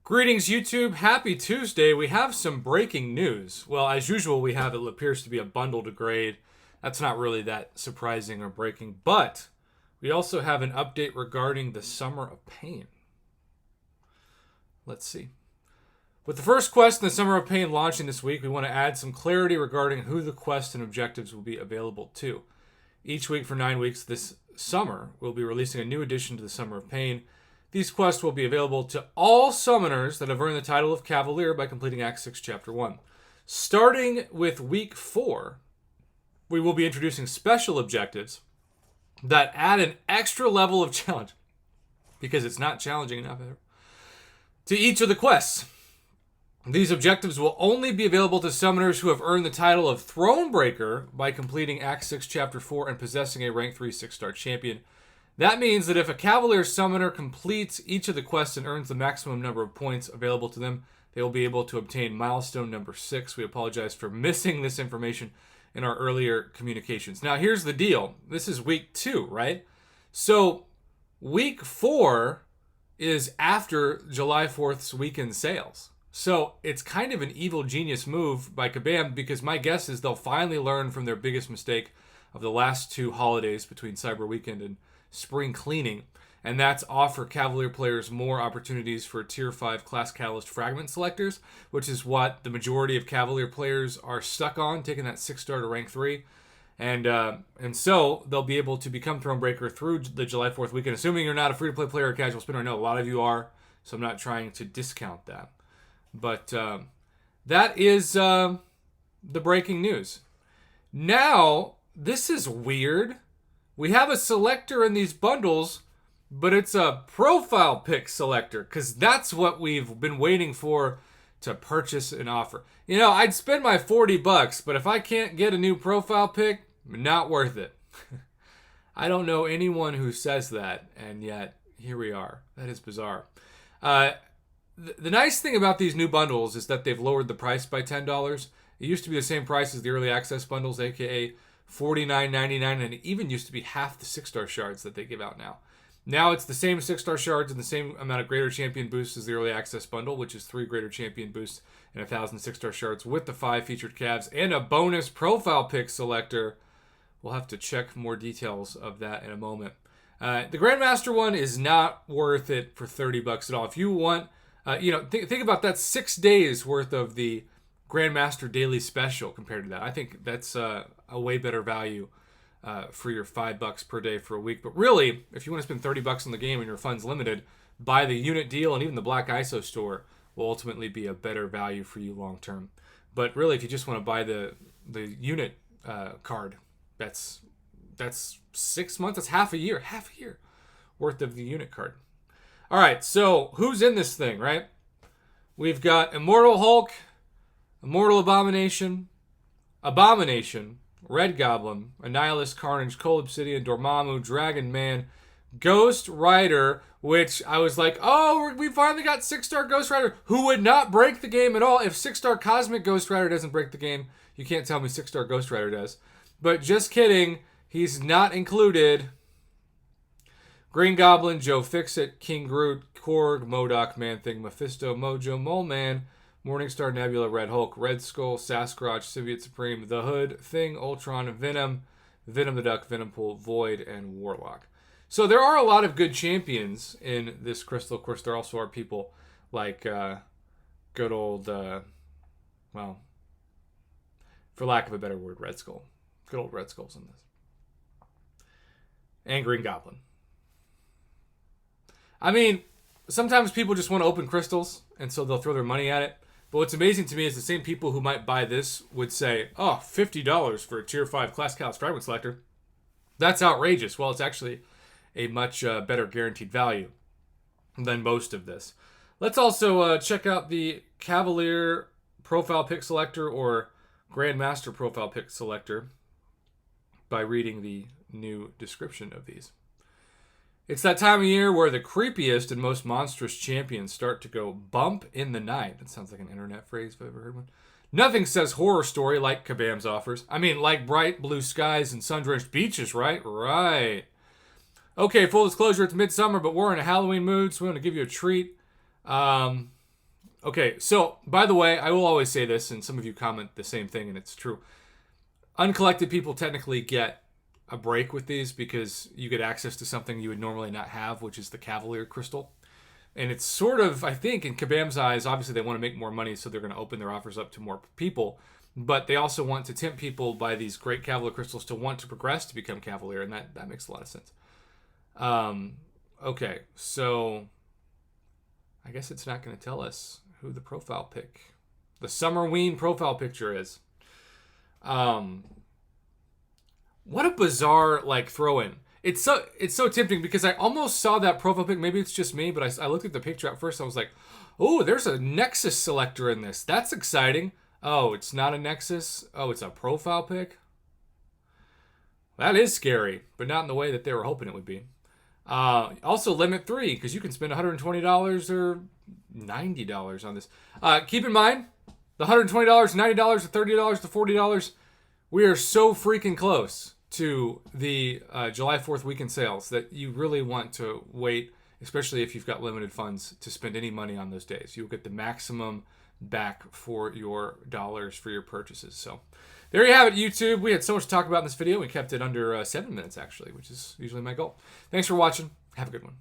Greetings, YouTube. Happy Tuesday. We have some breaking news. Well, as usual, we have it appears to be a bundle to grade. That's not really that surprising or breaking, but we also have an update regarding the Summer of Pain. Let's see. With the first quest in the Summer of Pain launching this week, we want to add some clarity regarding who the quests and objectives will be available to. Each week for 9 weeks this summer, we'll be releasing a new addition to the Summer of Pain. These quests will be available to all summoners that have earned the title of Cavalier by completing Act 6, Chapter 1. Starting with Week 4, we will be introducing special objectives that add an extra level of challenge, because it's not challenging enough, to each of the quests. These objectives will only be available to summoners who have earned the title of Thronebreaker by completing Act 6, Chapter 4 and possessing a Rank 3 6-star champion. That means that if a Cavalier summoner completes each of the quests and earns the maximum number of points available to them, they will be able to obtain milestone number 6. We apologize for missing this information in our earlier communications. Now, here's the deal. This is week 2, right? So, week 4 is after July 4th's weekend sales. So, it's kind of an evil genius move by Kabam, because my guess is they'll finally learn from their biggest mistake of the last 2 holidays between Cyber Weekend and Spring Cleaning, and that's offer Cavalier players more opportunities for Tier 5 Class Catalyst Fragment selectors, which is what the majority of Cavalier players are stuck on, taking that 6-star to rank 3. And so they'll be able to become Thronebreaker through the July 4th weekend, assuming you're not a free-to-play player or casual spinner. I know a lot of you are, so I'm not trying to discount that. But that is the breaking news. Now, this is weird. We have a selector in these bundles, but it's a profile pic selector, because that's what we've been waiting for to purchase and offer. You know, I'd spend my $40, but if I can't get a new profile pic, not worth it. I don't know anyone who says that, and yet here we are. That is bizarre. The nice thing about these new bundles is that they've lowered the price by $10. It used to be the same price as the early access bundles, aka $49.99, and it even used to be half the 6-star shards that they give out now. Now it's the same 6-star shards and the same amount of Greater Champion boosts as the early access bundle, which is 3 Greater Champion boosts and 1,000 6-star shards with the 5 featured calves and a bonus profile pic selector. We'll have to check more details of that in a moment. The Grandmaster one is not worth it for $30 at all. If you want, think about that, 6 days worth of the Grandmaster Daily Special compared to that. I think that's a way better value for your $5 per day for a week. But really, if you want to spend $30 on the game and your funds limited, buy the unit deal, and even the Black ISO store will ultimately be a better value for you long term. But really, if you just want to buy the unit card, that's 6 months, that's half a year worth of the unit card. All right, so who's in this thing, right? We've got Immortal Hulk, Immortal Abomination, Red Goblin, Annihilus, Carnage, Cold Obsidian, Dormammu, Dragon Man, Ghost Rider, which I was like, oh, we finally got 6-star Ghost Rider, who would not break the game at all. If 6-star Cosmic Ghost Rider doesn't break the game, you can't tell me 6-star Ghost Rider does. But just kidding, he's not included. Green Goblin, Joe Fixit, King Groot, Korg, MODOK, Man-Thing, Mephisto, Mojo, Mole Man, Morningstar, Nebula, Red Hulk, Red Skull, Sasquatch, Symbiote Supreme, The Hood, Thing, Ultron, Venom, Venom the Duck, Venompool, Void, and Warlock. So there are a lot of good champions in this crystal. Of course, there also are people like good old, for lack of a better word, Red Skull. Good old Red Skull's in this. And Green Goblin. I mean, sometimes people just want to open crystals, and so they'll throw their money at it. But what's amazing to me is the same people who might buy this would say, oh, $50 for a Tier 5 Class Catalyst Fragment Selector. That's outrageous. Well, it's actually a much better guaranteed value than most of this. Let's also check out the Cavalier Profile Pick Selector or Grandmaster Profile Pick Selector by reading the new description of these. It's that time of year where the creepiest and most monstrous champions start to go bump in the night. That sounds like an internet phrase if I've ever heard one. Nothing says horror story like Kabam's offers. I mean, like bright blue skies and sun-drenched beaches, right? Right. Okay, full disclosure, it's midsummer, but we're in a Halloween mood, so we want to give you a treat. Okay, so by the way, I will always say this, and some of you comment the same thing, and it's true. Uncollected people technically get a break with these because you get access to something you would normally not have, which is the Cavalier crystal. And it's sort of, I think, in Kabam's eyes, obviously they want to make more money, so they're going to open their offers up to more people. But they also want to tempt people by these great Cavalier crystals to want to progress to become Cavalier, and that makes a lot of sense. Okay, so I guess it's not going to tell us who the profile pic, the Summerween profile picture is. What a bizarre throw-in. It's so tempting because I almost saw that profile pic. Maybe it's just me, but I looked at the picture at first. I was like, oh, there's a Nexus selector in this. That's exciting. Oh, it's not a Nexus. Oh, it's a profile pic. That is scary, but not in the way that they were hoping it would be. Also, limit 3, because you can spend $120 or $90 on this. Keep in mind, the $120, $90, the $30, the $40, we are so freaking close to the July 4th weekend sales that you really want to wait, especially if you've got limited funds, to spend any money on those days. You'll get the maximum back for your dollars for your purchases. So there you have it, YouTube. We had so much to talk about in this video. We kept it under 7 minutes, actually, which is usually my goal. Thanks for watching. Have a good one.